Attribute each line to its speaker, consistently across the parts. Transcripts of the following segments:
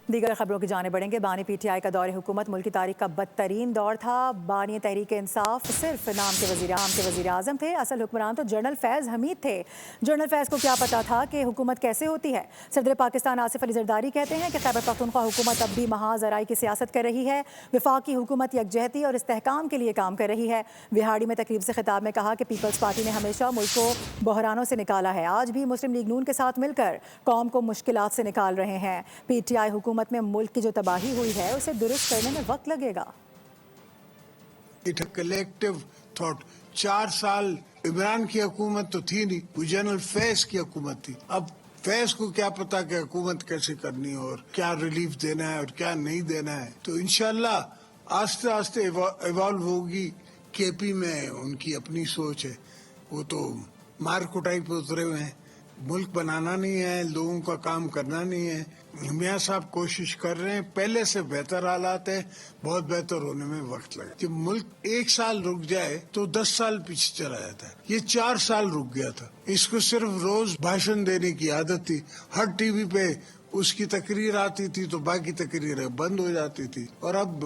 Speaker 1: دیگر خبروں کی جانب بڑھیں گے۔ بانی پی ٹی آئی کا دور حکومت ملک کی تاریخ کا بدترین دور تھا۔ بانی تحریک انصاف صرف نام کے وزیر اعظم تھے، اصل حکمران تو جنرل فیض حمید تھے۔ جنرل فیض کو کیا پتا تھا کہ حکومت کیسے ہوتی ہے؟ صدر پاکستان آصف علی زرداری کہتے ہیں کہ خیبر پختونخوا حکومت اب بھی محاذ آرائی کی سیاست کر رہی ہے۔ وفاقی حکومت یکجہتی اور استحکام کے لیے کام کر رہی ہے۔ وہاڑی میں تقریب سے خطاب میں کہا کہ پیپلز پارٹی نے ہمیشہ ملک کو بحرانوں سے نکالا ہے، آج بھی مسلم لیگ نون کے ساتھ مل کر قوم کو مشکلات سے نکال رہے ہیں۔ پی ٹی آئی حکومت میں ملک کی جو تباہی ہوئی ہے اسے درست کرنے میں وقت لگے گا۔
Speaker 2: کلیکٹیو تھاٹ 4 سال عمران کی حکومت تو تھی نہیں، وہ جنرل فیض کی حکومت تھی۔ اب فیض کو کیا پتا کہ حکومت کیسے کرنی ہے اور کیا ریلیف دینا ہے اور کیا نہیں دینا ہے، تو انشاءاللہ آہستہ آہستہ ایوالو ہوگی۔ کے پی میں ان کی اپنی سوچ ہے، وہ تو مار کٹائی پہ اترے ہوئے ہیں، ملک بنانا نہیں ہے، لوگوں کا کام کرنا نہیں ہے۔ میاں صاحب کوشش کر رہے ہیں، پہلے سے بہتر حالات ہیں، بہت بہتر ہونے میں وقت لگے۔ کہ ملک 1 سال رک جائے تو 10 سال پیچھے چلا جاتا ہے، یہ 4 سال رک گیا تھا۔ اس کو صرف روز بھاشن دینے کی عادت تھی، ہر ٹی وی پہ اس کی تقریر آتی تھی تو باقی تقریریں بند ہو جاتی تھی، اور اب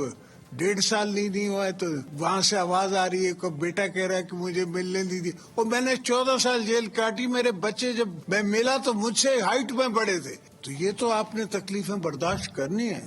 Speaker 2: 1.5 سال نہیں ہوا ہے تو وہاں سے آواز آ رہی ہے کہ بیٹا کہہ رہا ہے کہ مجھے ملنے دی اور میں نے 14 سال جیل کاٹی، میرے بچے جب میں ملا تو مجھ سے ہائٹ میں بڑے تھے، تو یہ تو آپ نے تکلیفیں برداشت کرنی ہے۔